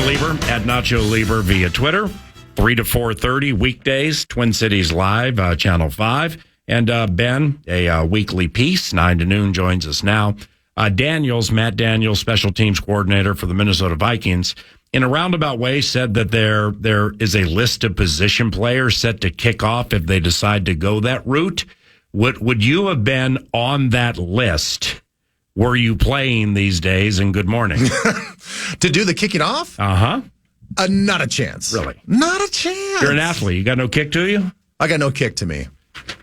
Leber at Nacho Leber via Twitter, 3 to 4:30 weekdays, Twin Cities Live, Channel 5. And Ben, a weekly piece, 9 to noon, joins us now. Matt Daniels, special teams coordinator for the Minnesota Vikings, in a roundabout way said that there is a list of position players set to kick off if they decide to go that route. Would you have been on that list? Were you playing these days? And good morning. To do the kicking off? Uh-huh. Not a chance. Really? Not a chance. You're an athlete. You got no kick to you? I got no kick to me.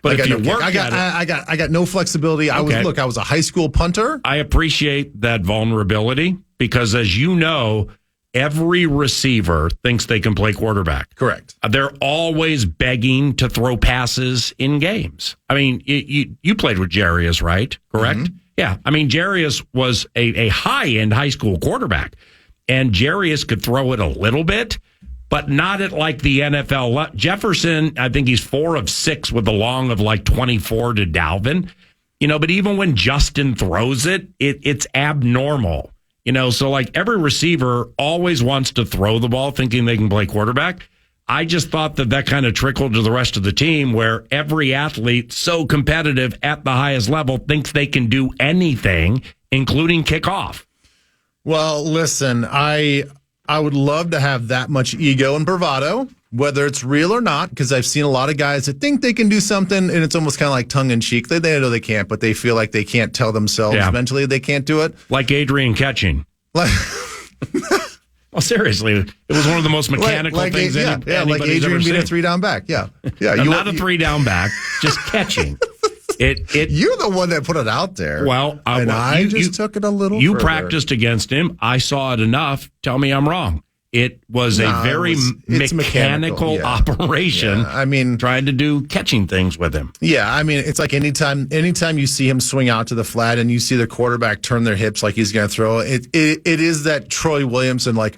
But if you no work I got no flexibility. Okay. I was a high school punter. I appreciate that vulnerability because, as you know, every receiver thinks they can play quarterback. Correct. They're always begging to throw passes in games. I mean, you played with Jarius, right? Correct? Mm-hmm. Yeah. I mean, Jarius was a high-end high school quarterback, and Jarius could throw it a little bit, but not at like the NFL. Jefferson, I think he's 4 of 6 with a long of like 24 to Dalvin. But even when Justin throws it's abnormal. So like every receiver always wants to throw the ball thinking they can play quarterback. I just thought that kind of trickled to the rest of the team where every athlete so competitive at the highest level thinks they can do anything, including kick off. Well, listen, I would love to have that much ego and bravado, whether it's real or not, because I've seen a lot of guys that think they can do something, and it's almost kind of like tongue-in-cheek. They know they can't, but they feel like they can't tell themselves mentally they can't do it. Like Adrian catching. Well, seriously, it was one of the most mechanical things. Like Adrian being a 3-down back. Yeah. No, not a 3-down back, just catching. You're the one that put it out there. Well, I just took it a little. You further. Practiced against him. I saw it enough. Tell me I'm wrong. It was a very mechanical operation. Yeah, I mean, trying to do catching things with him. Yeah, I mean, it's like anytime you see him swing out to the flat and you see the quarterback turn their hips like he's going to throw, it is that Troy Williamson like,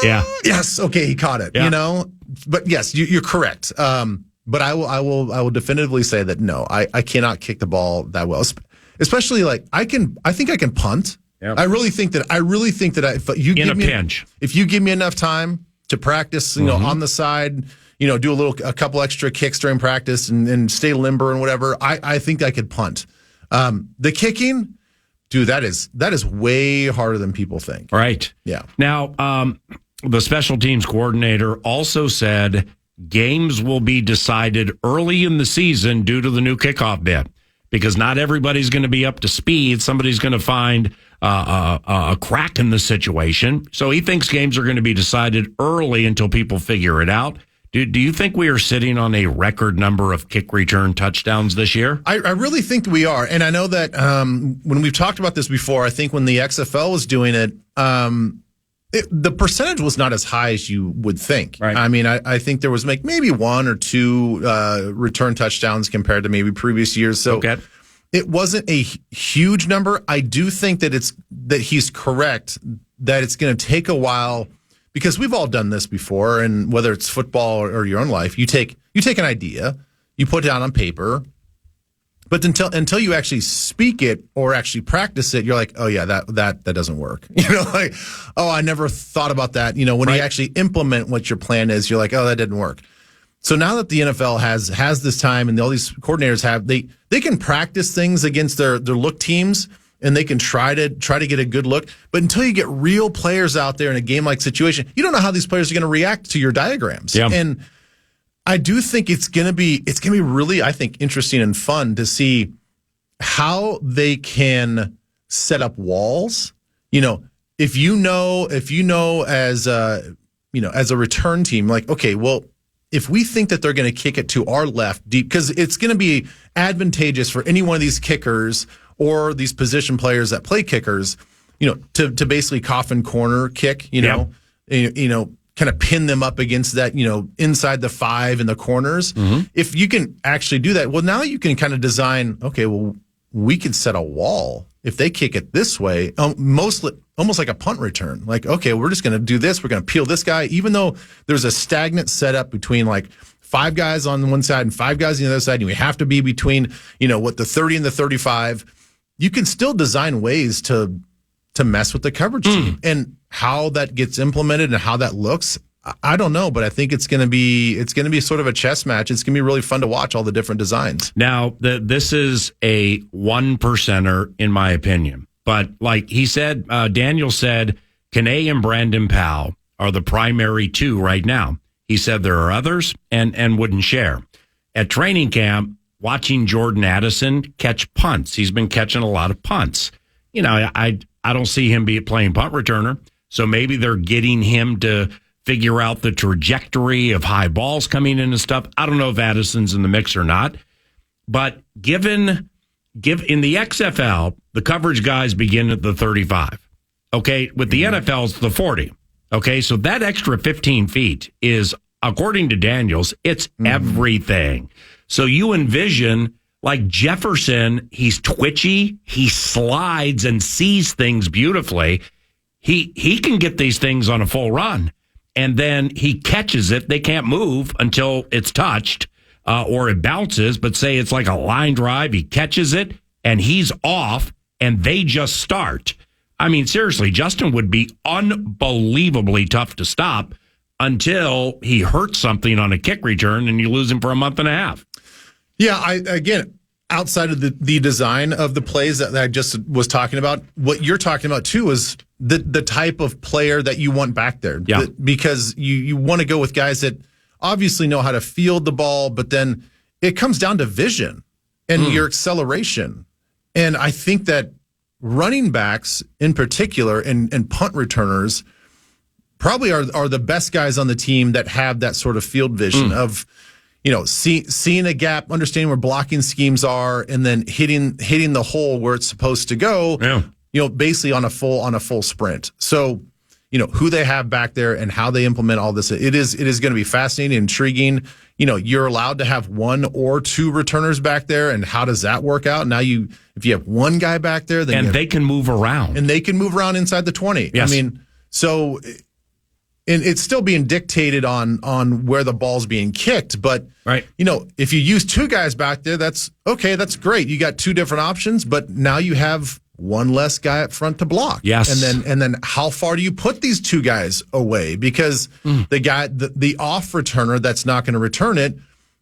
yeah, yes, okay, he caught it. Yeah. But yes, you're correct. But I will definitively say that no, I cannot kick the ball that well, especially like I think I can punt. Yep. I really think that if you give me enough time to practice, on the side, do a couple extra kicks during practice and stay limber and whatever, I think I could punt. The kicking, dude, that is way harder than people think. Right. Yeah. Now, the special teams coordinator also said games will be decided early in the season due to the new kickoff bit, because not everybody's going to be up to speed. Somebody's going to find a crack in the situation. So he thinks games are going to be decided early until people figure it out. Do you think we are sitting on a record number of kick return touchdowns this year? I really think we are. And I know that when we've talked about this before, I think when the XFL was doing it, the percentage was not as high as you would think. Right. I mean, I think there was maybe 1 or 2 return touchdowns compared to maybe previous years. So it wasn't a huge number. I do think that he's correct that it's going to take a while, because we've all done this before. And whether it's football or your own life, you take an idea, you put it down on paper, but until you actually speak it or actually practice it, you're like, oh yeah, that doesn't work. Like, oh, I never thought about that. When you actually implement what your plan is, you're like, oh, that didn't work. So now that the NFL has this time and all these coordinators have, they can practice things against their look teams, and they can try to get a good look. But until you get real players out there in a game-like situation, you don't know how these players are going to react to your diagrams. Yeah. And I do think it's going to be really, I think, interesting and fun to see how they can set up walls. If you know as a return team, like, okay, well, if we think that they're going to kick it to our left deep, because it's going to be advantageous for any one of these kickers or these position players that play kickers, to basically coffin corner kick, kind of pin them up against that, inside the 5 in the corners. Mm-hmm. If you can actually do that, well, now you can kind of design, okay, well, we could set a wall if they kick it this way, almost like a punt return. Like, okay, we're just going to do this. We're going to peel this guy, even though there's a stagnant setup between like 5 guys on one side and 5 guys on the other side, and we have to be between, the 30 and the 35. You can still design ways to to mess with the coverage team. And how that gets implemented and how that looks, I don't know, but I think it's going to be sort of a chess match. It's going to be really fun to watch all the different designs. Now, this is a 1%er in my opinion. But like he said, Daniel said, Kane and Brandon Powell are the primary two right now. He said there are others and wouldn't share. At training camp, watching Jordan Addison catch punts. He's been catching a lot of punts. I don't see him playing punt returner. So maybe they're getting him to figure out the trajectory of high balls coming in and stuff. I don't know if Addison's in the mix or not. But give in the XFL, the coverage guys begin at the 35. Okay, with the NFL, it's the 40. Okay, so that extra 15 feet is, according to Daniels, it's everything. So you envision, like Jefferson, he's twitchy, he slides and sees things beautifully. He can get these things on a full run, and then he catches it. They can't move until it's touched or it bounces, but say it's like a line drive, he catches it, and he's off, and they just start. I mean, seriously, Justin would be unbelievably tough to stop until he hurts something on a kick return and you lose him for a month and a half. Yeah, again, outside of the design of the plays that I just was talking about, what you're talking about too is the type of player that you want back there. Yeah. Because you want to go with guys that obviously know how to field the ball, but then it comes down to vision and your acceleration. And I think that running backs in particular and punt returners probably are the best guys on the team that have that sort of field vision of, seeing a gap, understanding where blocking schemes are, and then hitting the hole where it's supposed to go. Yeah. Basically on a full sprint. So, who they have back there and how they implement all this, it is going to be fascinating, intriguing. You're allowed to have one or two returners back there, and how does that work out? Now if you have one guy back there, then they can move around. And they can move around inside the 20. Yes. I mean, so and it's still being dictated on where the ball's being kicked, but right. If you use two guys back there, that's okay, that's great. You got two different options, but now you have one less guy up front to block. Yes. And then how far do you put these two guys away? Because the guy, the off returner that's not going to return it,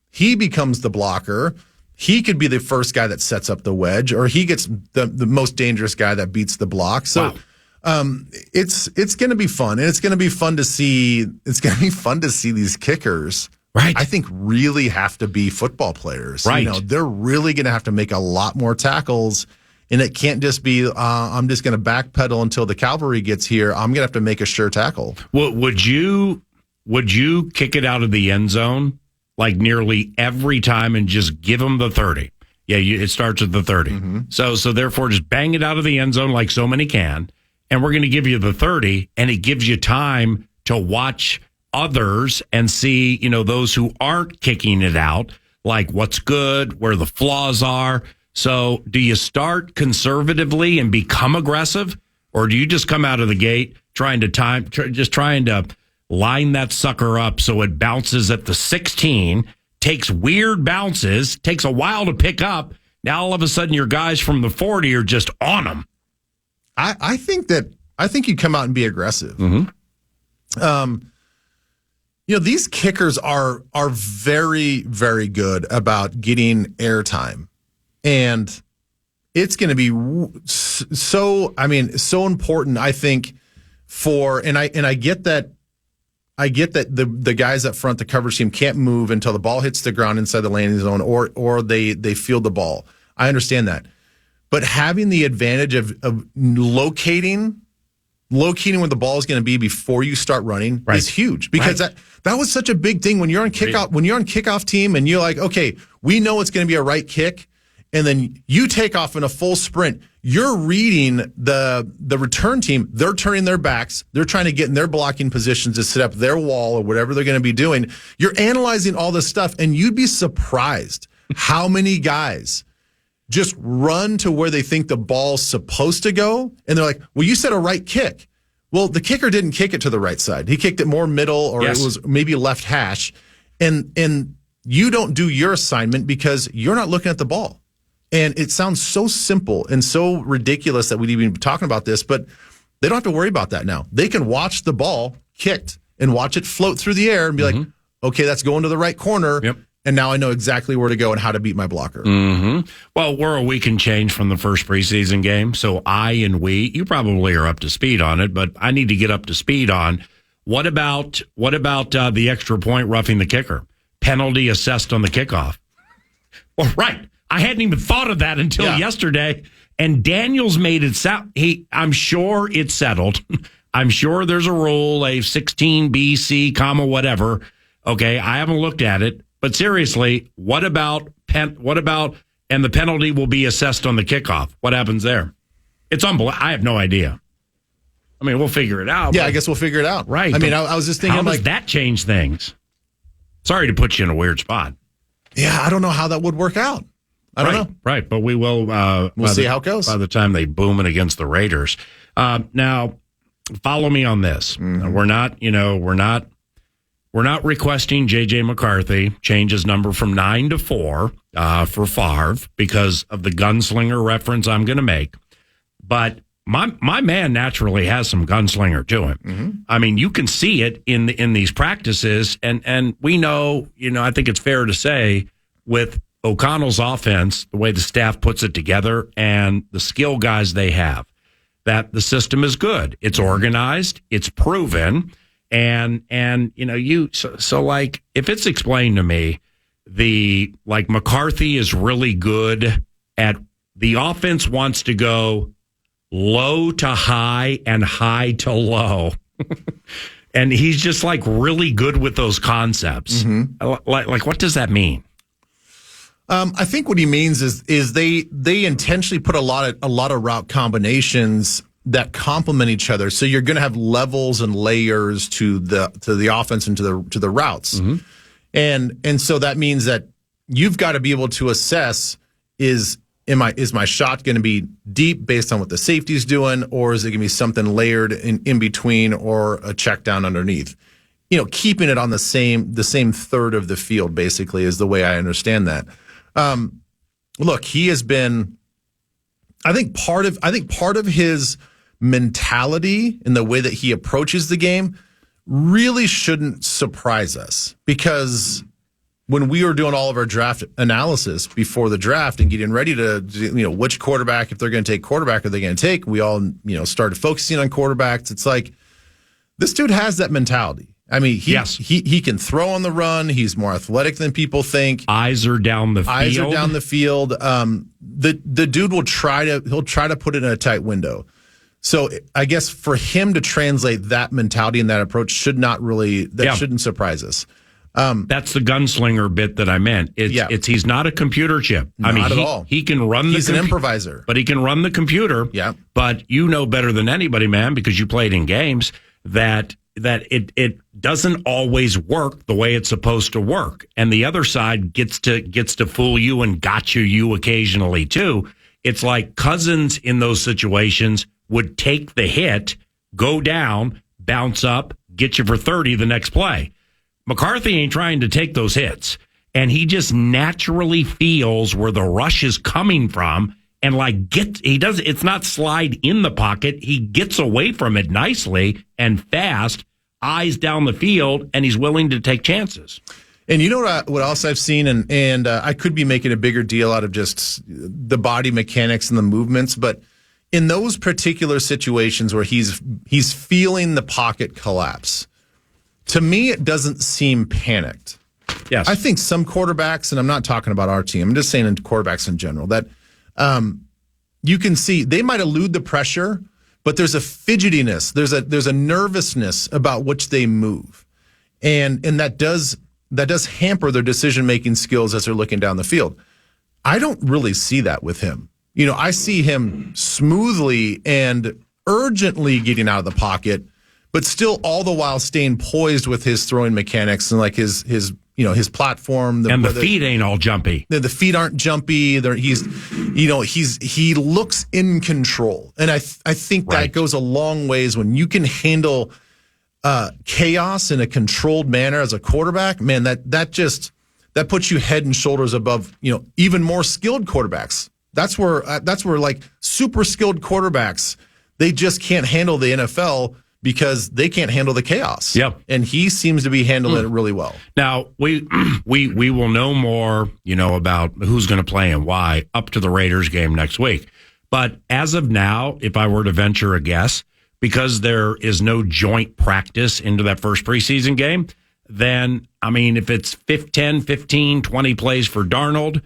he becomes the blocker. He could be the first guy that sets up the wedge, or he gets the most dangerous guy that beats the block. So it's going to be fun, and it's going to be fun to see. It's going to be fun to see these kickers. Right. I think really have to be football players. Right. They're really going to have to make a lot more tackles. And it can't just be, I'm just going to backpedal until the cavalry gets here. I'm going to have to make a sure tackle. Well, would you kick it out of the end zone like nearly every time and just give them the 30? Yeah, it starts at the 30. So therefore, just bang it out of the end zone like so many can, and we're going to give you the 30, and it gives you time to watch others and see, those who aren't kicking it out, like what's good, where the flaws are. So do you start conservatively and become aggressive, or do you just come out of the gate trying to line that sucker up so it bounces at the 16, takes weird bounces, takes a while to pick up. Now all of a sudden your guys from the 40 are just on them. I think you come out and be aggressive. These kickers are very, very good about getting airtime. And it's going to be so important, I think, and I get that the guys up front, the coverage team, can't move until the ball hits the ground inside the landing zone or they field the ball. I understand that. But having the advantage of locating where the ball is going to be before you start running is huge, because that was such a big thing when you're on kickoff. When you're on kickoff team and you're like, okay, we know it's going to be a right kick. And then you take off in a full sprint. You're reading the return team. They're turning their backs. They're trying to get in their blocking positions to set up their wall or whatever they're going to be doing. You're analyzing all this stuff, and you'd be surprised how many guys just run to where they think the ball's supposed to go. And they're like, well, you said a right kick. Well, the kicker didn't kick it to the right side. He kicked it more middle, or it was maybe left hash. And you don't do your assignment because you're not looking at the ball. And it sounds so simple and so ridiculous that we'd even be talking about this, but they don't have to worry about that now. They can watch the ball kicked and watch it float through the air and be like, okay, that's going to the right corner. Yep. And now I know exactly where to go and how to beat my blocker. Well, we're a week and change from the first preseason game. So you probably are up to speed on it, but I need to get up to speed on what about the extra point roughing the kicker? Penalty assessed on the kickoff. Well, right. I hadn't even thought of that until yesterday. And Daniels made it sound, I'm sure it's settled. I'm sure there's a rule, a 16 BC, comma, whatever. Okay, I haven't looked at it. But seriously, what about and the penalty will be assessed on the kickoff? What happens there? It's unbelievable. I have no idea. I mean, we'll figure it out. Yeah, I guess we'll figure it out. Right. I mean, I was just thinking, how does that change things? Sorry to put you in a weird spot. Yeah, I don't know how that would work out. I don't know. Right, but we will. We'll see how it goes by the time they boom it against the Raiders. Now, follow me on this. We're not requesting J.J. McCarthy change his number from 9 to 4 for Favre because of the gunslinger reference I'm going to make. But my man naturally has some gunslinger to him. I mean, you can see it in these practices, and we know. I think it's fair to say with O'Connell's offense, the way the staff puts it together, and the skill guys they have, that the system is good. It's organized. It's proven. And so like if it's explained to me, McCarthy is really good at the offense wants to go low to high and high to low. And he's just like really good with those concepts. Like what does that mean? I think what he means is they intentionally put a lot of route combinations that complement each other. So you're going to have levels and layers to the offense and to the routes. And so that means that you've got to be able to assess is my shot going to be deep based on what the safety's doing, or is it going to be something layered in between or a check down underneath? Keeping it on the same third of the field basically is the way I understand that. Look, he has been, I think part of his mentality and the way that he approaches the game really shouldn't surprise us, because when we were doing all of our draft analysis before the draft and getting ready to, which quarterback, if they're going to take quarterback, are they going to take? We all, started focusing on quarterbacks. It's like, this dude has that mentality. I mean, he can throw on the run. He's more athletic than people think. Eyes are down the field. The dude will try to put it in a tight window. So I guess for him to translate that mentality and that approach shouldn't surprise us. That's the gunslinger bit that I meant. He's not a computer chip. Not at all. He can run. He's an improviser, but he can run the computer. Yeah. But you know better than anybody, man, because you played in games that it doesn't always work the way it's supposed to work, and the other side gets to fool you and gotcha you occasionally too. It's like Cousins in those situations would take the hit, go down, bounce up, get you for 30 the next play. McCarthy ain't trying to take those hits, and he just naturally feels where the rush is coming from, and it's not slide in the pocket. He gets away from it nicely and fast, eyes down the field, and he's willing to take chances. And you know what else I've seen, and I could be making a bigger deal out of just the body mechanics and the movements, but in those particular situations where he's feeling the pocket collapse, to me, it doesn't seem panicked. Yes. I think some quarterbacks, and I'm not talking about our team, I'm just saying quarterbacks in general, that you can see they might elude the pressure, but there's a fidgetiness, there's a nervousness about which they move. And that does hamper their decision-making skills as they're looking down the field. I don't really see that with him. I see him smoothly and urgently getting out of the pocket, but still all the while staying poised with his throwing mechanics and like his platform. The feet ain't all jumpy. The feet aren't jumpy. He looks in control. And I think that goes a long ways when you can handle chaos in a controlled manner as a quarterback. Man, that puts you head and shoulders above, even more skilled quarterbacks That's where like super skilled quarterbacks, they just can't handle the NFL because they can't handle the chaos. Yep. And he seems to be handling it really well. Now, we will know more, about who's going to play and why up to the Raiders game next week. But as of now, if I were to venture a guess, because there is no joint practice into that first preseason game, then, if it's 10, 15, 20 plays for Darnold,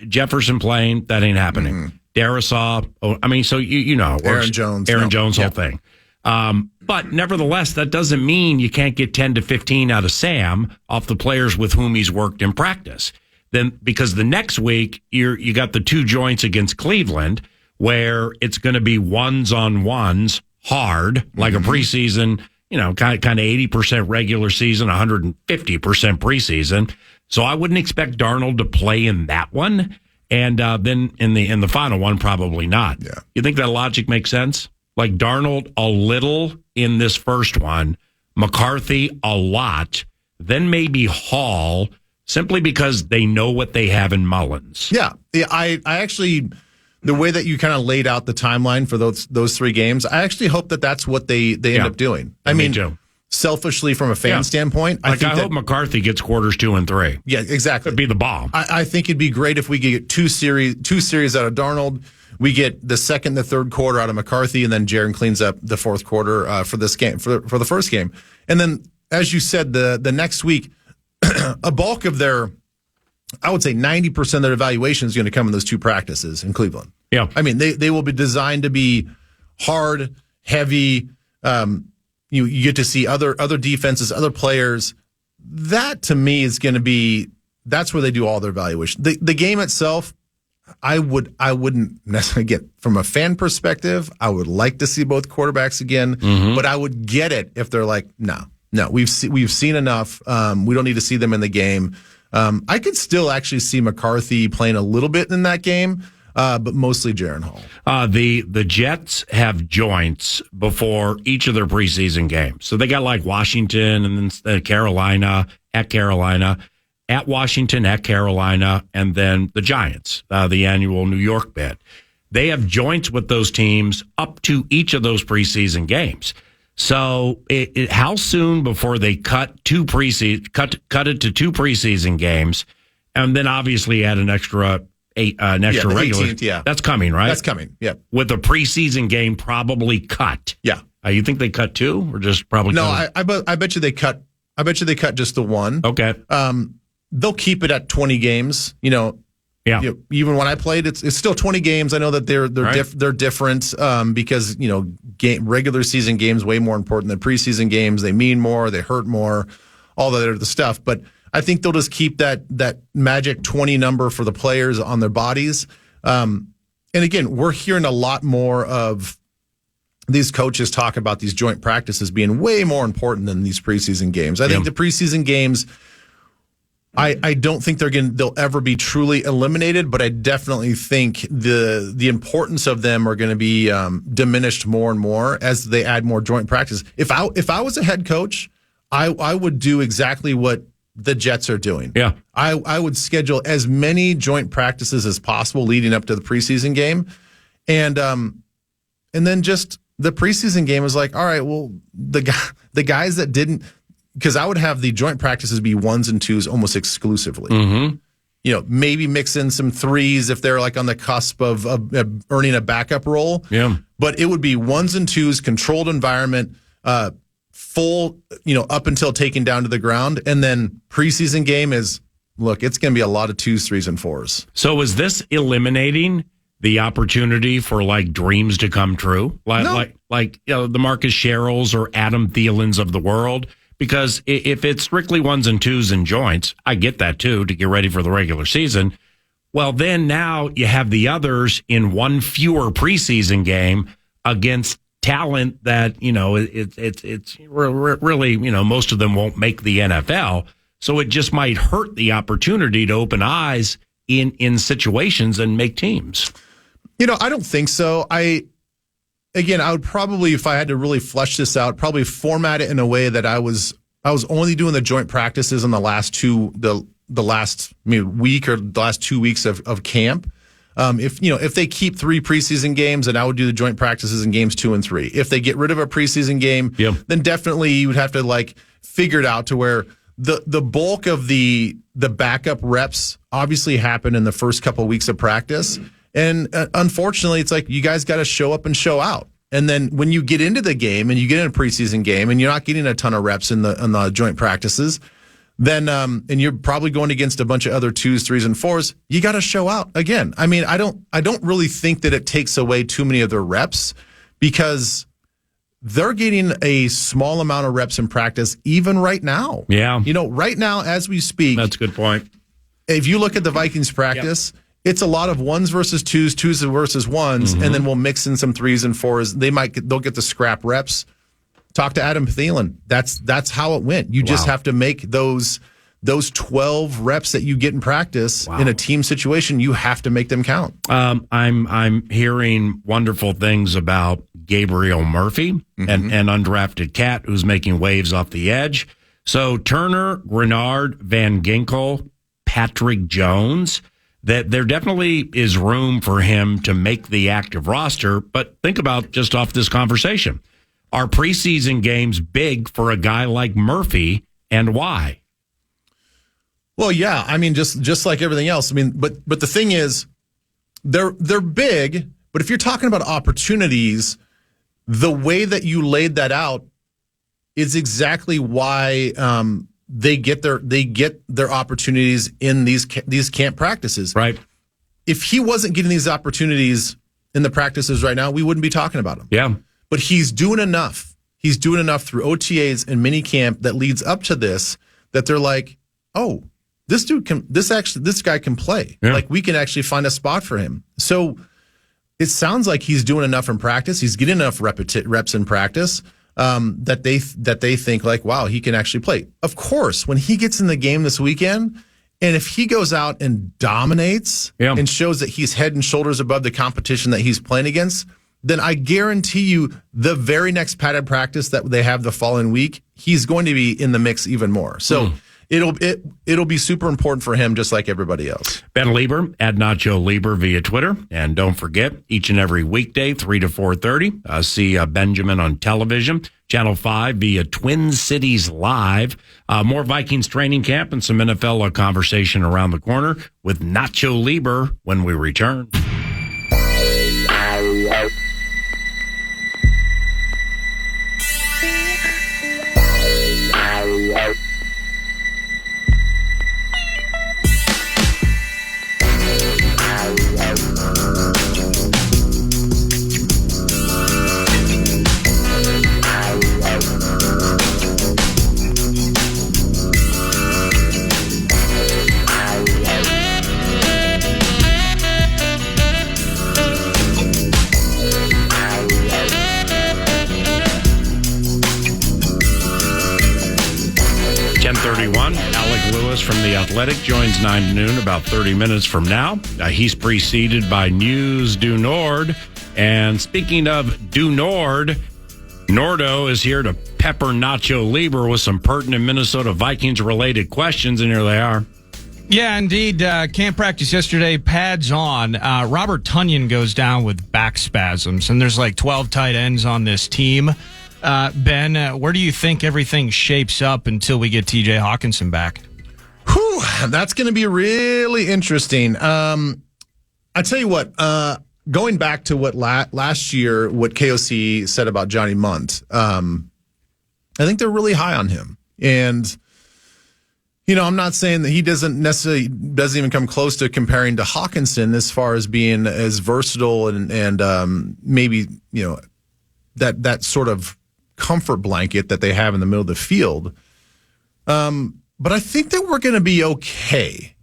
Jefferson playing, that ain't happening. Mm-hmm. Darisaw, Aaron Jones, whole thing. But nevertheless, that doesn't mean you can't get 10 to 15 out of Sam off the players with whom he's worked in practice. Then, because the next week you got the 2 joints against Cleveland, where it's going to be ones on ones hard, like a preseason, kind of 80% regular season, 150% preseason. So I wouldn't expect Darnold to play in that one, and then in the final one, probably not. Yeah. You think that logic makes sense? Like Darnold a little in this first one, McCarthy a lot, then maybe Hall, simply because they know what they have in Mullins. Yeah, I actually, the way that you kind of laid out the timeline for those 3 games, I actually hope that that's what they end up doing. I mean, selfishly from a fan standpoint, I hope McCarthy gets quarters 2 and 3. Yeah, exactly. It'd be the bomb. I think it'd be great if we could get two series out of Darnold. We get the second, the third quarter out of McCarthy, and then Jaron cleans up the fourth quarter for this game, for the first game. And then, as you said, the next week, a bulk of their, I would say 90% of their evaluation is going to come in those 2 practices in Cleveland. Yeah. I mean, they will be designed to be hard, heavy. You get to see other defenses, other players. That, to me, is going to be, that's where they do all their evaluation. The game itself, I wouldn't necessarily get, from a fan perspective, I would like to see both quarterbacks again, but I would get it if they're like, no, we've seen enough. We don't need to see them in the game. I could still actually see McCarthy playing a little bit in that game, but mostly Jaron Hall. The Jets have joints before each of their preseason games. So they got like Washington and then Carolina, at Washington, at Carolina, and then the Giants, the annual New York bid. They have joints with those teams up to each of those preseason games. So how soon before they cut it to 2 preseason games, and then obviously add an extra regular? 18th, yeah. That's coming, right? That's coming, yeah. With a preseason game probably cut. Yeah. You think they cut 2 or just probably? No, I bet you they cut. I bet you they cut just the 1. Okay. They'll keep it at 20 games. Yeah. Even when I played, it's still 20 games. I know that they're different because regular season games way more important than preseason games. They mean more, they hurt more, all that other stuff. But I think they'll just keep that magic 20 number for the players on their bodies. And again, we're hearing a lot more of these coaches talk about these joint practices being way more important than these preseason games. I think the preseason games, I don't think they'll ever be truly eliminated, but I definitely think the importance of them are going to be diminished more and more as they add more joint practice. If I was a head coach, I would do exactly what the Jets are doing. Yeah. I would schedule as many joint practices as possible leading up to the preseason game. And then just the preseason game is like, all right, well, the guys that didn't, because I would have the joint practices be 1s and 2s almost exclusively. Mm-hmm. Maybe mix in some 3s if they're like on the cusp of earning a backup role. Yeah. But it would be 1s and 2s, controlled environment, full, up until taken down to the ground. And then preseason game is, look, it's going to be a lot of 2s, 3s, and 4s. So is this eliminating the opportunity for like dreams to come true? Like the Marcus Sherrills or Adam Thielens of the world? Because if it's strictly 1s and 2s and joints, I get that too, to get ready for the regular season. Well, then now you have the others in 1 fewer preseason game against talent that, it's really, most of them won't make the NFL. So it just might hurt the opportunity to open eyes in situations and make teams. I don't think so. Again, I would probably, if I had to really flesh this out, probably format it in a way that I was only doing the joint practices in the last week or the last 2 weeks of camp. If they keep 3 preseason games, then I would do the joint practices in games 2 and 3. If they get rid of a preseason game, then definitely you would have to figure it out to where the bulk of the backup reps obviously happen in the first couple of weeks of practice. And unfortunately, it's you guys got to show up and show out. And then when you get into the game and you get in a preseason game and you're not getting a ton of reps in the joint practices, then and you're probably going against a bunch of other 2s, 3s, and 4s, you got to show out again. I mean, I don't really think that it takes away too many of their reps because they're getting a small amount of reps in practice even right now. Yeah. Right now as we speak. That's a good point. If you look at the Vikings practice, it's a lot of 1s versus 2s, 2s versus 1s, and then we'll mix in some 3s and 4s. They'll get the scrap reps. Talk to Adam Thielen. That's how it went. You just have to make those 12 reps that you get in practice in a team situation. You have to make them count. I'm hearing wonderful things about Gabriel Murphy, an undrafted cat who's making waves off the edge. So Turner, Grenard, Van Ginkel, Patrick Jones, that there definitely is room for him to make the active roster. But think about just off this conversation. Are preseason games big for a guy like Murphy, and why? Well, yeah. I mean, just like everything else. I mean, but the thing is, they're big. But if you're talking about opportunities, the way that you laid that out is exactly why they get their opportunities in these camp practices. Right. If he wasn't getting these opportunities in the practices right now, we wouldn't be talking about him. Yeah. But he's doing enough. He's doing enough through OTAs and mini camp that leads up to this that they're like, oh, this guy can play. Yeah. We can actually find a spot for him. So it sounds like he's doing enough in practice. He's getting enough reps in practice that they think wow, he can actually play. Of course, when he gets in the game this weekend, and if he goes out and dominates and shows that he's head and shoulders above the competition that he's playing against, then I guarantee you the very next padded practice that they have the following week, he's going to be in the mix even more. So it'll be super important for him, just like everybody else. Ben Leber at Nacho Leber via Twitter. And don't forget, each and every weekday, 3 to 4:30, see Benjamin on television, Channel 5 via Twin Cities Live. More Vikings training camp and some NFL conversation around the corner with Nacho Leber when we return. 10:31. Alec Lewis from The Athletic joins 9 to noon about 30 minutes from now. He's preceded by News du Nord. And speaking of du Nord, Nordo is here to pepper Nacho Leber with some pertinent Minnesota Vikings-related questions, and here they are. Yeah, indeed. Camp practice yesterday, pads on. Robert Tonyan goes down with back spasms, and there's 12 tight ends on this team. Ben, where do you think everything shapes up until we get TJ Hawkinson back? Whew, that's going to be really interesting. I tell you what, going back to what last year, what KOC said about Johnny Munt, I think they're really high on him. And, I'm not saying that he doesn't even come close to comparing to Hawkinson as far as being as versatile and maybe, that sort of comfort blanket that they have in the middle of the field. But I think that we're going to be okay.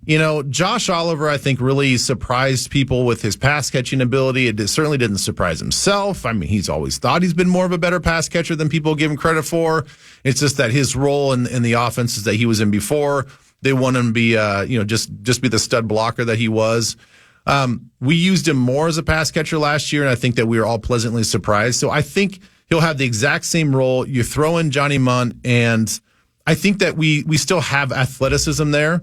Josh Oliver, I think, really surprised people with his pass catching ability. It certainly didn't surprise himself. I mean, he's always thought he's been more of a better pass catcher than people give him credit for. It's just that his role in the offenses that he was in before, they want him to be, just be the stud blocker that he was. We used him more as a pass catcher last year, and I think that we were all pleasantly surprised. So I think he'll have the exact same role. You throw in Johnny Munt, and I think that we still have athleticism there.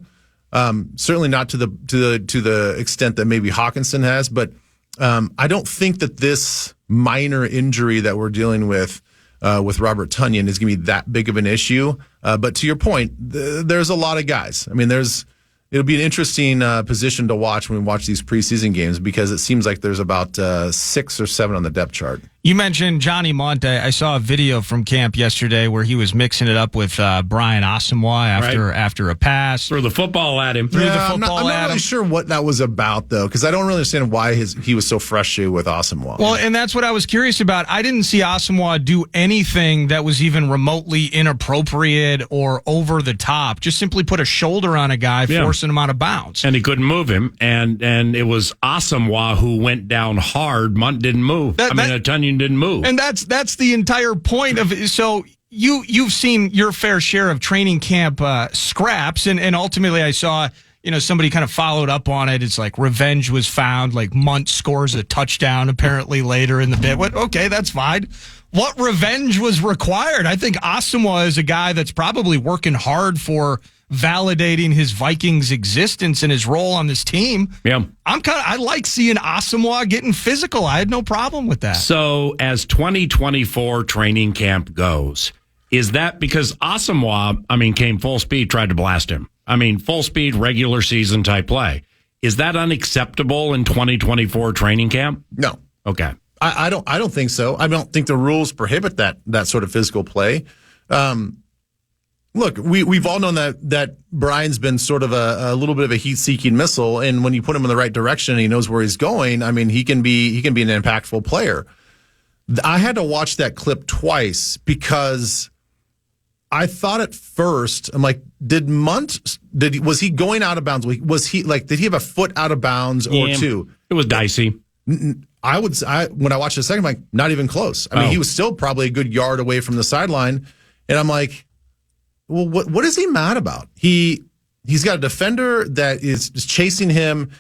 Certainly not to the extent that maybe Hawkinson has, but I don't think that this minor injury that we're dealing with Robert Tonyan is going to be that big of an issue. But to your point, there's a lot of guys. I mean, it'll be an interesting position to watch when we watch these preseason games because it seems like there's about 6 or 7 on the depth chart. You mentioned Johnny Monte. I saw a video from camp yesterday where he was mixing it up with Brian Asamoah after a pass. Threw the football at him. I'm not really sure what that was about, though, because I don't really understand why he was so frustrated with Asamoah. Well, and that's what I was curious about. I didn't see Asamoah do anything that was even remotely inappropriate or over the top. Just simply put a shoulder on a guy, forcing him out of bounds. And he couldn't move him, and it was Asamoah who went down hard. Munt didn't move. Tonyan didn't move. And that's the entire point of it. So you've seen your fair share of training camp scraps, and ultimately I saw somebody kind of followed up on it. It's like revenge was found. Like Munt scores a touchdown apparently later in the bit. Okay, that's fine. What revenge was required? I think Asamoah is a guy that's probably working hard for validating his Vikings existence and his role on this team. Yeah. I like seeing Asamoah getting physical. I had no problem with that. So as 2024 training camp goes, is that because Asamoah, came full speed, tried to blast him. Full speed, regular season type play. Is that unacceptable in 2024 training camp? No. Okay. I don't think so. I don't think the rules prohibit that sort of physical play. Look, we've all known that Brian's been sort of a little bit of a heat-seeking missile, and when you put him in the right direction and he knows where he's going, he can be an impactful player. I had to watch that clip twice because I thought at first, I'm like, was he going out of bounds? Was he did he have a foot out of bounds or two? It was dicey. When I watched the second, I'm like, not even close. He was still probably a good yard away from the sideline, and I'm like, well, what is he mad about? He's got a defender that is chasing him,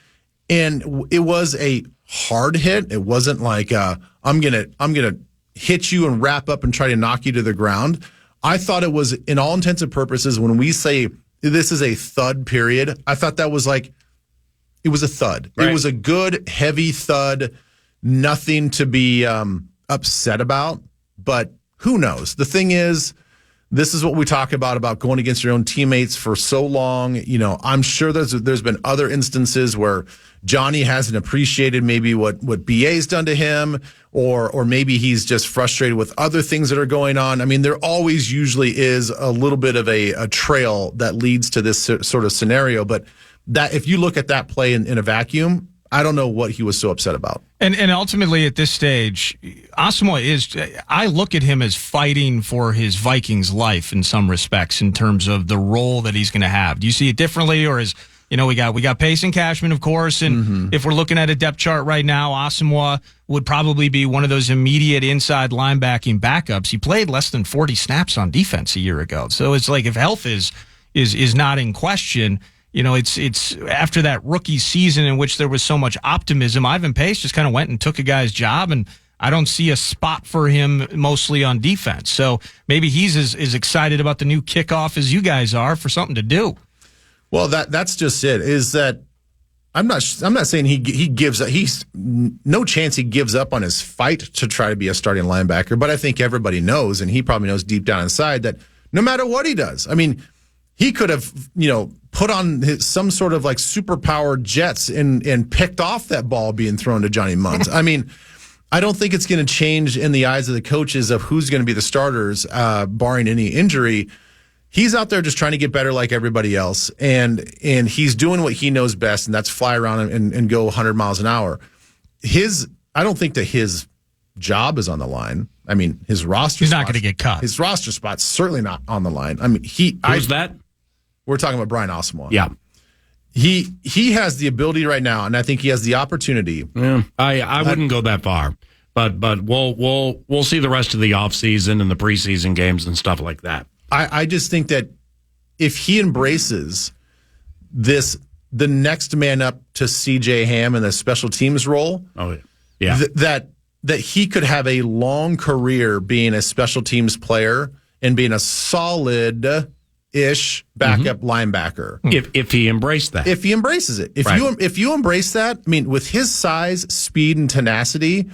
and it was a hard hit. It wasn't like I'm gonna hit you and wrap up and try to knock you to the ground. I thought it was, in all intents and purposes, when we say this is a thud period, I thought that was like it was a thud. Right. It was a good heavy thud. Nothing to be upset about, but who knows? The thing is, this is what we talk about going against your own teammates for so long. I'm sure there's been other instances where Johnny hasn't appreciated maybe what BA's done to him, or maybe he's just frustrated with other things that are going on. There always usually is a little bit of a trail that leads to this sort of scenario. But that if you look at that play in a vacuum, I don't know what he was so upset about. And ultimately at this stage, Asamoah I look at him as fighting for his Vikings life in some respects in terms of the role that he's going to have. Do you see it differently, or is, we got Pace and Cashman, of course, and if we're looking at a depth chart right now, Asamoah would probably be one of those immediate inside linebacking backups. He played less than 40 snaps on defense a year ago. So it's like if health is not in question, it's after that rookie season in which there was so much optimism, Ivan Pace just kind of went and took a guy's job, and I don't see a spot for him mostly on defense. So maybe he's as excited about the new kickoff as you guys are for something to do. Well, that's just it. Is that I'm not saying he gives up. He's no chance he gives up on his fight to try to be a starting linebacker, but I think everybody knows, and he probably knows deep down inside, that no matter what he does, he could have, put on some sort of like superpowered jets and picked off that ball being thrown to Johnny Munt. I don't think it's going to change in the eyes of the coaches of who's going to be the starters, barring any injury. He's out there just trying to get better like everybody else, and he's doing what he knows best, and that's fly around and go 100 miles an hour. I don't think that his job is on the line. His roster. He's not going to get cut. His roster spot's certainly not on the line. Who's that? We're talking about Brian Asamoah. Yeah. He has the ability right now, and I think he has the opportunity. Yeah, I wouldn't go that far, but we'll see the rest of the offseason and the preseason games and stuff like that. I just think that if he embraces the next man up to C.J. Ham in the special teams role, that he could have a long career being a special teams player and being a solid ish backup linebacker. If he embraced that. If he embraces it. If you embrace that, I mean, with his size, speed, and tenacity,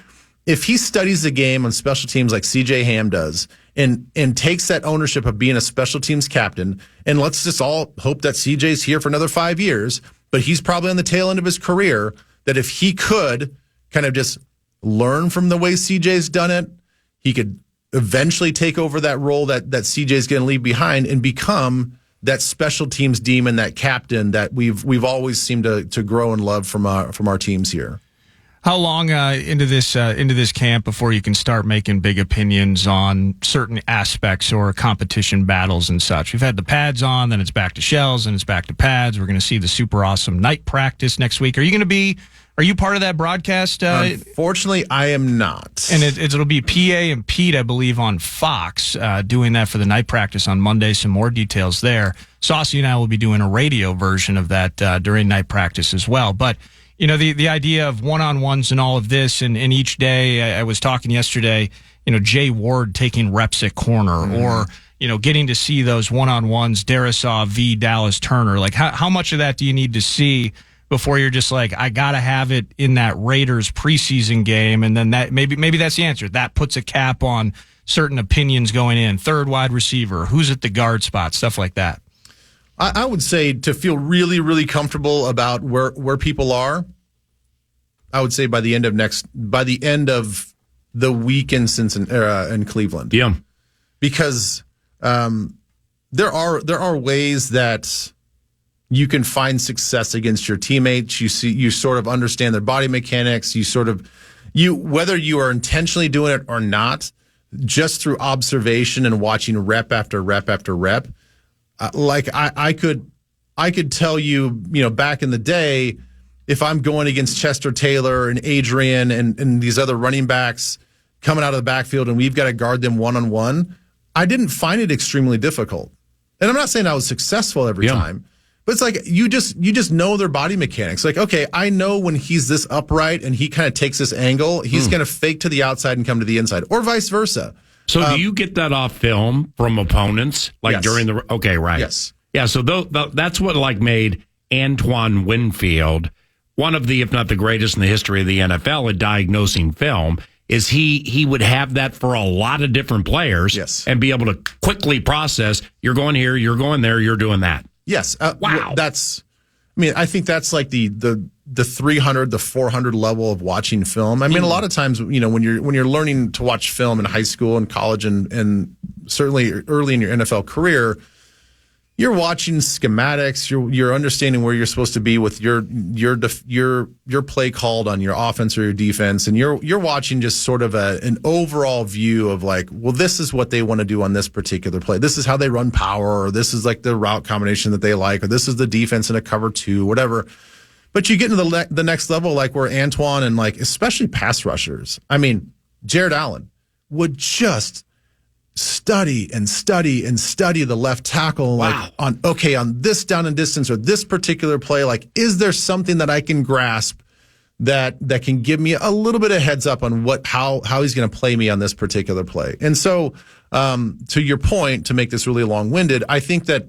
if he studies the game on special teams like CJ Ham does and takes that ownership of being a special teams captain, and let's just all hope that CJ's here for another 5 years, but he's probably on the tail end of his career, that if he could kind of just learn from the way CJ's done it, he could eventually take over that role that CJ's going to leave behind and become that special teams demon, that captain that we've always seemed to grow and love from our teams here. How long into this camp before you can start making big opinions on certain aspects or competition battles and such? We've had the pads on, then it's back to shells, and it's back to pads. We're going to see the super awesome night practice next week. Are you part of that broadcast? Unfortunately, I am not. And it'll be PA and Pete, I believe, on Fox, doing that for the night practice on Monday. Some more details there. Saucy and I will be doing a radio version of that during night practice as well. But you know, the idea of one-on-ones and all of this, and each day, I was talking yesterday, you know, Jay Ward taking reps at corner, or, you know, getting to see those one-on-ones, Darisaw v. Dallas Turner. Like, how much of that do you need to see before you're just like, I got to have it in that Raiders preseason game, and then that maybe that's the answer. That puts a cap on certain opinions going in. Third wide receiver, who's at the guard spot, stuff like that. I would say to feel really, really comfortable about where people are, I would say by the end of the week in Cincinnati, in Cleveland. Yeah. Because there are ways that you can find success against your teammates. You sort of understand their body mechanics. Whether you are intentionally doing it or not, just through observation and watching rep after rep after rep. I could tell you, you know, back in the day, if I'm going against Chester Taylor and Adrian and these other running backs coming out of the backfield and we've got to guard them one-on-one, I didn't find it extremely difficult. And I'm not saying I was successful every time, but it's like you just know their body mechanics. Like, okay, I know when he's this upright and he kind of takes this angle, he's going to fake to the outside and come to the inside, or vice versa. So do you get that off film from opponents, like yes. during the? Okay, right. Yes. Yeah. So that's what like made Antoine Winfield one of the, if not the greatest in the history of the NFL at diagnosing film. Is he would have that for a lot of different players, yes, and be able to quickly process. You're going here, you're going there, you're doing that. Yes. Wow. I think that's like the 300, the 400 level of watching film. I mean, a lot of times, you know, when you're learning to watch film in high school and college and certainly early in your NFL career, you're watching schematics. You're understanding where you're supposed to be with your play called on your offense or your defense, and you're watching just sort of an overall view of like, well, this is what they want to do on this particular play. This is how they run power, or this is like the route combination that they like, or this is the defense in a cover 2, whatever. But you get into the next level, like where Antoine and like especially pass rushers. I mean, Jared Allen would just study the left tackle. Wow. Like on this down and distance or this particular play, like, is there something that I can grasp that can give me a little bit of heads up on how he's going to play me on this particular play? And so, to your point, to make this really long-winded, I think that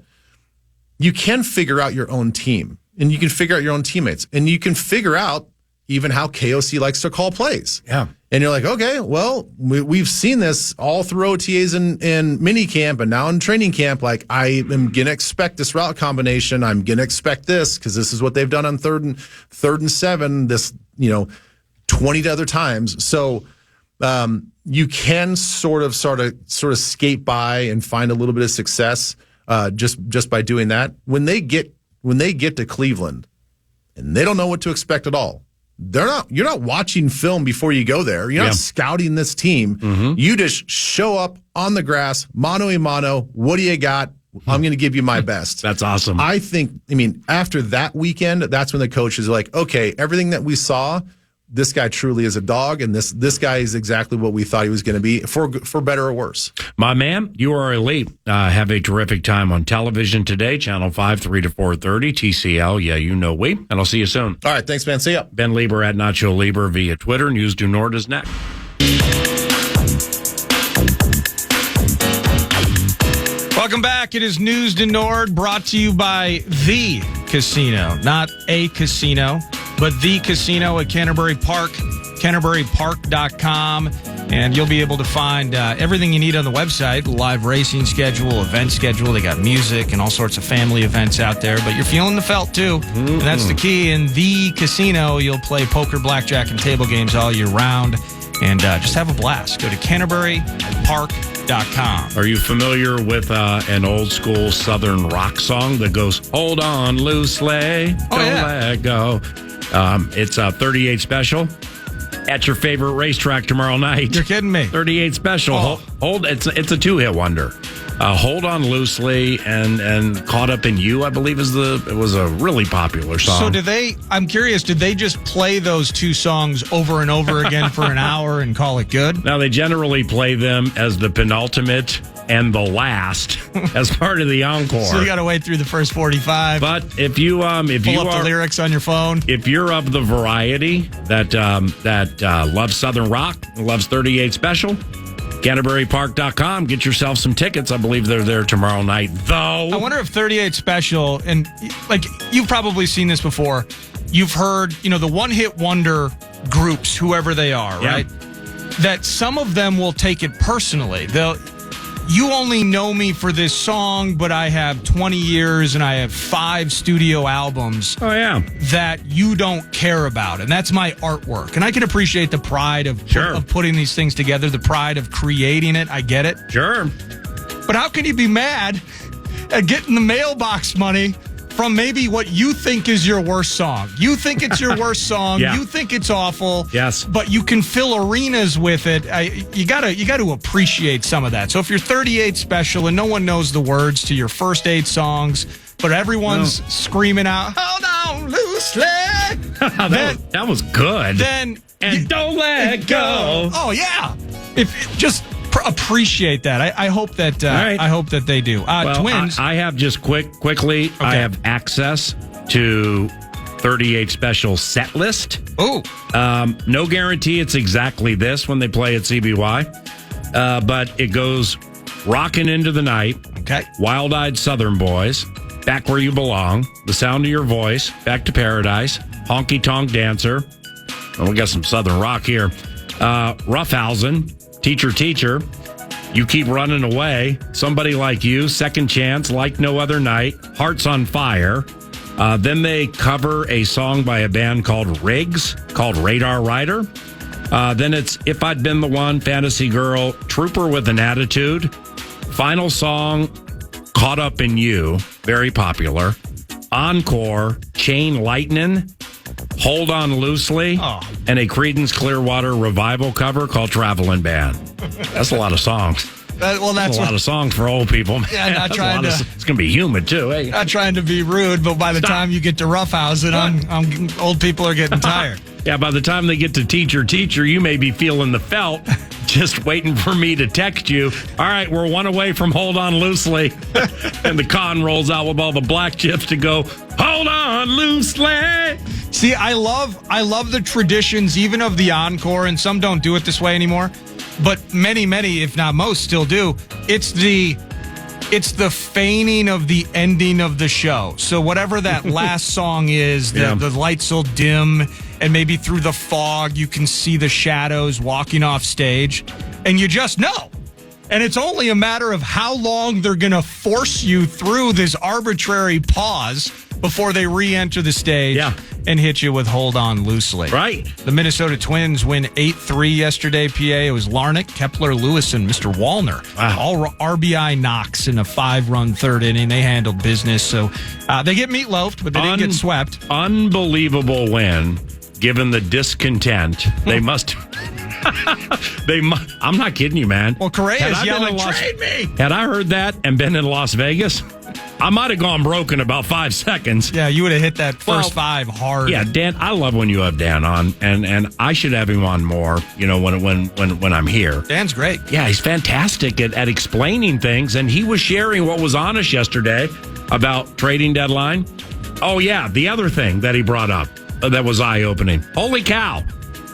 you can figure out your own team and you can figure out your own teammates and you can figure out even how KOC likes to call plays. Yeah. And you're like, okay, well, we've seen this all through OTAs and mini camp and now in training camp. Like, I am going to expect this route combination. I'm going to expect this because this is what they've done on third and 7 this, 20 other times. So you can sort of skate by and find a little bit of success just by doing that. When they get to Cleveland and they don't know what to expect at all, you're not watching film before you go there. You're not scouting this team. Mm-hmm. You just show up on the grass, mano a mano. What do you got? I'm going to give you my best. That's awesome. I mean, after that weekend, that's when the coaches are like, okay, everything that we saw, this guy truly is a dog, and this guy is exactly what we thought he was going to be, for better or worse. My man, you are elite. Have a terrific time on television today, Channel 5, 3 to 4:30, TCL. Yeah, you know we. And I'll see you soon. All right, thanks, man. See ya. Ben Leber at Nacho Leber via Twitter. News du Nord is next. Welcome back. It is News to Nord, brought to you by The Casino. Not a casino, but The Casino at Canterbury Park, canterburypark.com. And you'll be able to find everything you need on the website, live racing schedule, event schedule. They got music and all sorts of family events out there. But you're feeling the felt, too. Mm-hmm. And that's the key. In The Casino, you'll play poker, blackjack, and table games all year round. And just have a blast. Go to canterburypark.com. Are you familiar with an old school Southern rock song that goes, "Hold on loosely, don't let go"? It's a 38 special at your favorite racetrack tomorrow night. You're kidding me. 38 special. Oh. Hold. It's a two-hit wonder. Hold on loosely and Caught Up in You, I believe it was a really popular song. So I'm curious, did they just play those two songs over and over again for an hour and call it good? Now, they generally play them as the penultimate and the last as part of the encore. So you got to wait through the first 45. But if you pull up the lyrics on your phone, if you're of the variety that loves Southern rock, loves 38 special, CanterburyPark.com. Get yourself some tickets. I believe they're there tomorrow night, though. I wonder if 38 special, and like you've probably seen this before. You've heard, the one-hit wonder groups, whoever they are, right? That some of them will take it personally. You only know me for this song, but I have 20 years and I have 5 studio albums that you don't care about. And that's my artwork. And I can appreciate the pride of putting these things together, the pride of creating it. I get it. Sure. But how can you be mad at getting the mailbox money from maybe what you think is your worst song? You think it's your worst song. You think it's awful. Yes. But you can fill arenas with it. You got to appreciate some of that. So if you're 38 special and no one knows the words to your first 8 songs, but everyone's screaming out, "Hold on loosely," that was good. Don't let go. Oh yeah. Just appreciate that. I hope that I hope that they do. Twins. I have just quickly. Okay. I have access to 38 special set list. Oh, no guarantee it's exactly this when they play at CBY, but it goes "Rockin' Into the Night." Okay, "Wild-Eyed Southern Boys," "Back Where You Belong," "The Sound of Your Voice," "Back to Paradise," "Honky Tonk Dancer." Oh, we got some Southern rock here. "Roughhousin'," "Teacher, Teacher," "You Keep Running Away," "Somebody Like You," "Second Chance," "Like No Other Night," "Hearts on Fire." Then they cover a song by a band called Riggs, called "Radar Rider." Then it's "If I'd Been the One," "Fantasy Girl," "Trooper with an Attitude." Final song, "Caught Up in You," very popular. Encore, "Chain Lightnin'," "Hold On Loosely," and a Creedence Clearwater Revival cover called "Traveling Band." That's a lot of songs. That's a lot of songs for old people. Man. Yeah, not trying to. It's going to be humid too. Hey. Not trying to be rude, but by the time you get to Roughhousing, old people are getting tired. Yeah, by the time they get to Teacher, Teacher, you may be feeling the felt, just waiting for me to text you. All right, we're one away from "Hold On Loosely," and the con rolls out with all the black chips to go, "Hold on loosely." See, I love the traditions, even of the encore, and some don't do it this way anymore, but many, if not most, still do. It's the feigning of the ending of the show. So whatever that last song is, the lights will dim, and maybe through the fog you can see the shadows walking off stage, and you just know. And it's only a matter of how long they're going to force you through this arbitrary pause before they re-enter the stage and hit you with "Hold On Loosely." Right. The Minnesota Twins win 8-3 yesterday, PA. It was Larnach, Kepler, Lewis, and Mr. Wallner. Wow. All RBI knocks in a 5-run third inning. They handled business. So they get meatloafed, but they didn't get swept. Unbelievable win, given the discontent. They must... I'm not kidding you, man. Well, Correa is yelling, "Trade me!" Had I heard that and been in Las Vegas, I might have gone broke in about 5 seconds. Yeah, you would have hit that first 5 hard. Yeah, Dan, I love when you have Dan on, and I should have him on more, when I'm here. Dan's great. Yeah, he's fantastic at explaining things, and he was sharing what was on us yesterday about trading deadline. Oh, yeah, the other thing that he brought up that was eye-opening. Holy cow.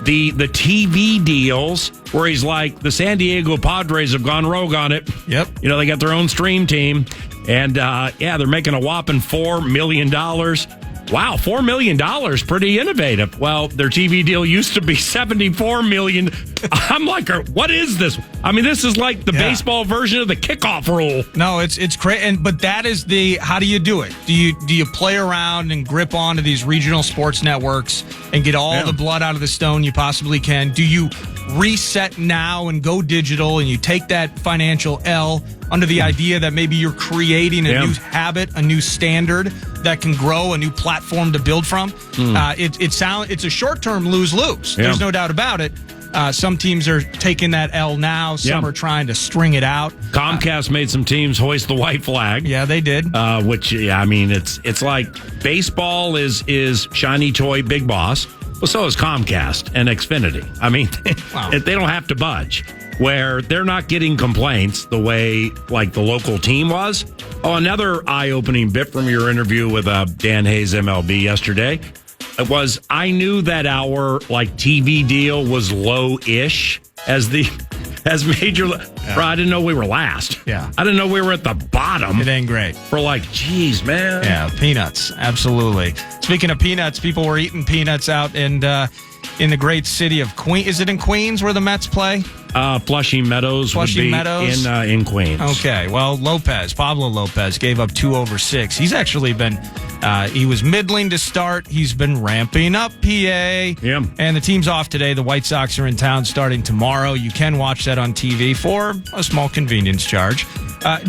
The TV deals where he's like, the San Diego Padres have gone rogue on it. Yep. You know, they got their own stream team. And, they're making a whopping $4 million. Wow, $4 million, pretty innovative. Well, their TV deal used to be $74 million. I'm like, what is this? I mean, this is like the baseball version of the kickoff rule. No, it's crazy. But that is how do you do it? Do you play around and grip onto these regional sports networks and get all the blood out of the stone you possibly can? Do you reset now and go digital and you take that financial L under the idea that maybe you're creating a new habit, a new standard that can grow, a new platform to build from? It's a short-term lose-lose. There's no doubt about it. Some teams are taking that L now. Some are trying to string it out. Comcast made some teams hoist the white flag. Yeah, they did. Which, I mean, it's like baseball is shiny toy big boss. Well, so is Comcast and Xfinity. I mean, they don't have to budge. Where they're not getting complaints the way like the local team was. Oh, another eye-opening bit from your interview with Dan Hayes MLB yesterday. It was, I knew that our like TV deal was low-ish as major. Bro, I didn't know we were last. Yeah. I didn't know we were at the bottom. It ain't great. For like, geez, man. Yeah, peanuts. Absolutely. Speaking of peanuts, people were eating peanuts out in the great city of Queens. Is it in Queens where the Mets play? Flushing Meadows would be in Queens. Okay, well, Pablo Lopez gave up 2 over 6. He's actually been, he was middling to start. He's been ramping up, PA. Yeah. And the team's off today. The White Sox are in town starting tomorrow. You can watch that on TV for a small convenience charge.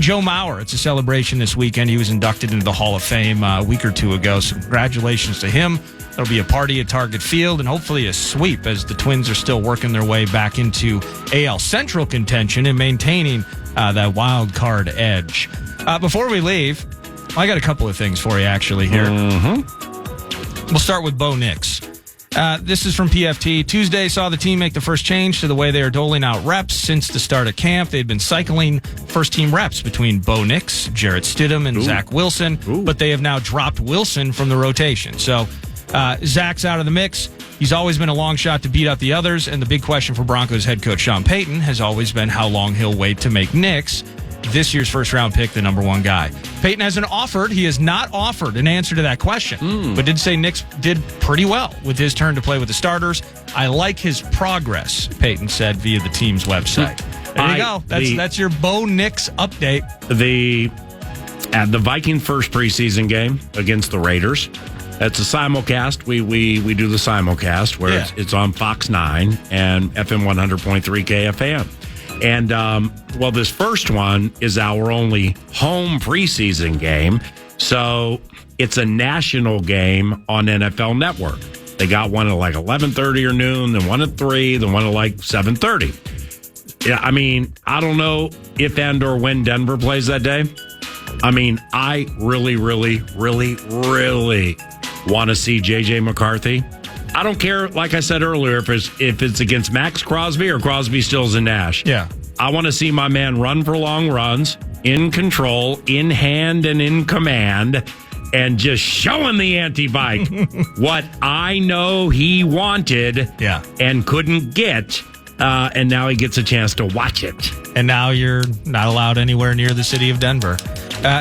Joe Mauer, it's a celebration this weekend. He was inducted into the Hall of Fame a week or two ago. So congratulations to him. There'll be a party at Target Field and hopefully a sweep as the Twins are still working their way back into AL Central contention and maintaining that wild card edge. Before we leave, I got a couple of things for you actually here. We'll start with Bo Nix. This is from PFT. Tuesday saw the team make the first change to the way they are doling out reps since the start of camp. They'd been cycling first-team reps between Bo Nix, Jarrett Stidham, and Zach Wilson, but they have now dropped Wilson from the rotation. So Zach's out of the mix. He's always been a long shot to beat out the others, and the big question for Broncos head coach Sean Payton has always been how long he'll wait to make Nix this year's first-round pick the number one guy. Payton hasn't offered. He has not offered an answer to that question, but did say Nix did pretty well with his turn to play with the starters. I like his progress, Payton said via the team's website. There you go. That's your Bo Nix update. At the Viking first preseason game against the Raiders. It's a simulcast. We do the simulcast where it's on Fox 9 and FM 100.3 KFAN. And, this first one is our only home preseason game. So it's a national game on NFL Network. They got one at like 11:30 or noon, then one at 3, then one at like 7:30. Yeah, I mean, I don't know if and or when Denver plays that day. I mean, I really, really, really, really want to see J.J. McCarthy. I don't care, like I said earlier, if it's against Max Crosby or Crosby, Stills, and Nash. Yeah. I want to see my man run for long runs, in control, in hand, and in command, and just showing the anti-bike what I know he wanted and couldn't get, and now he gets a chance to watch it. And now you're not allowed anywhere near the city of Denver.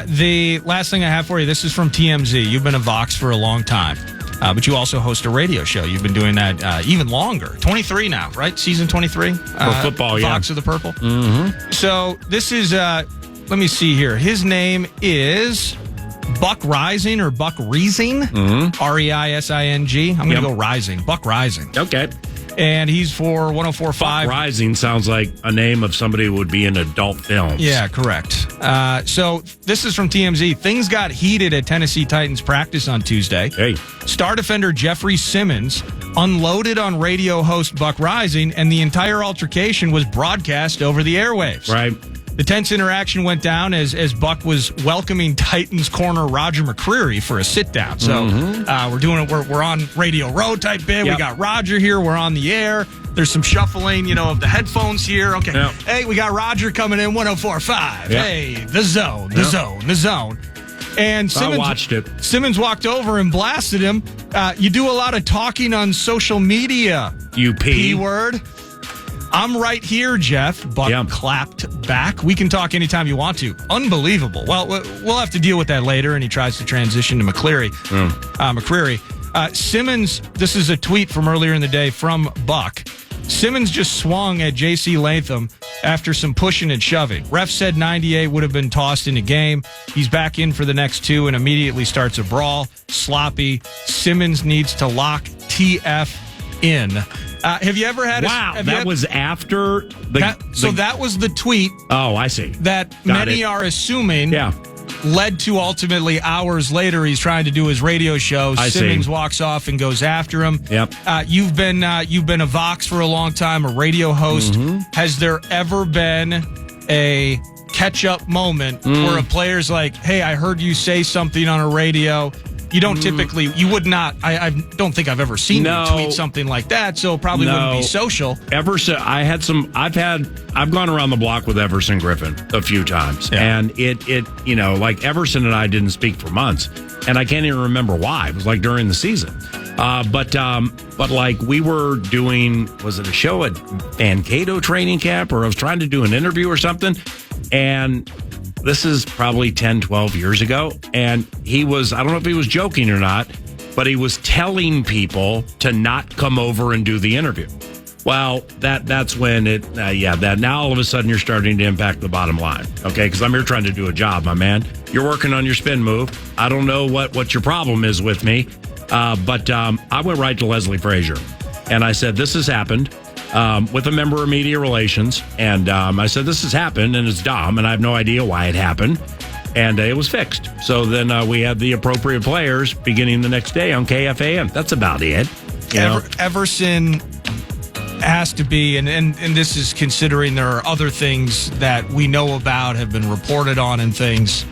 The last thing I have for you, this is from TMZ. You've been a Vox for a long time, but you also host a radio show. You've been doing that even longer. 23 now, right? Season 23? For football, Vox of the Purple. Mm-hmm. So this is, let me see here. His name is Buck Rising or Buck Reising. Reising. I'm going to go Rising. Buck Rising. Okay. And he's for 104.5. Buck Rising sounds like a name of somebody who would be in adult films. Yeah, correct. So this is from TMZ. Things got heated at Tennessee Titans practice on Tuesday. Hey. Star defender Jeffrey Simmons unloaded on radio host Buck Rising, and the entire altercation was broadcast over the airwaves. Right. The tense interaction went down as Buck was welcoming Titans corner Roger McCreary for a sit-down. So we're on Radio Row type bit. Yep. We got Roger here. We're on the air. There's some shuffling, of the headphones here. Okay. Yep. Hey, we got Roger coming in 104.5. Yep. Hey, the zone. And Simmons, I watched it. Simmons walked over and blasted him. You do a lot of talking on social media. You P word. I'm right here, Jeff. Buck clapped back. We can talk anytime you want to. Unbelievable. Well, we'll have to deal with that later, and he tries to transition to McCreary. Simmons, this is a tweet from earlier in the day from Buck. Simmons just swung at J.C. Latham after some pushing and shoving. Ref said 98 would have been tossed in a game. He's back in for the next two and immediately starts a brawl. Sloppy. Simmons needs to lock TF in. Have you ever had that was after that was the tweet. Oh, I see. That many are assuming led to ultimately hours later he's trying to do his radio show. Simmons walks off and goes after him. Yep. You've been a Vox for a long time, a radio host. Mm-hmm. Has there ever been a catch-up moment where a player's like, hey, I heard you say something on a radio? You don't typically, you would not, I don't think I've ever seen you tweet something like that, so probably wouldn't be social. Everson, I've gone around the block with Everson Griffin a few times, and it like Everson and I didn't speak for months, and I can't even remember why. It was like during the season. But like we were doing, was it a show at Mankato training camp, or I was trying to do an interview or something, and this is probably 10, 12 years ago. And he was, I don't know if he was joking or not, but he was telling people to not come over and do the interview. Well, that's when that now all of a sudden you're starting to impact the bottom line. Okay, because I'm here trying to do a job, my man. You're working on your spin move. I don't know what your problem is with me, but I went right to Leslie Frazier. And I said, this has happened. With a member of media relations, and I said, this has happened, and it's dumb, and I have no idea why it happened, and it was fixed. So then we had the appropriate players beginning the next day on KFAN. That's about it. Everson has to be, and this is considering there are other things that we know about, have been reported on and things.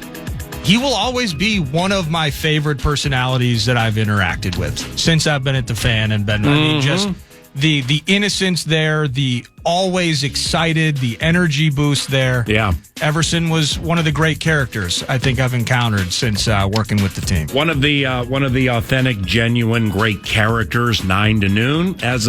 He will always be one of my favorite personalities that I've interacted with since I've been at the Fan and been, I mean, just the innocence there, the always excited, the energy boost there. Yeah. Everson was one of the great characters I think I've encountered since working with the team. One of the authentic, genuine, great characters, 9 to noon, as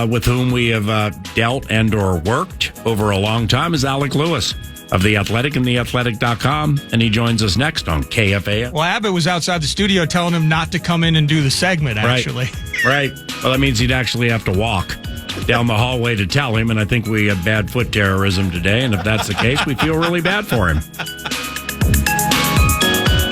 with whom we have dealt and or worked over a long time, is Alec Lewis of The Athletic and theathletic.com, and he joins us next on KFAN. Well, Abbott was outside the studio telling him not to come in and do the segment, actually. Right. Well, that means he'd actually have to walk down the hallway to tell him, and I think we have bad foot terrorism today, and if that's the case, we feel really bad for him.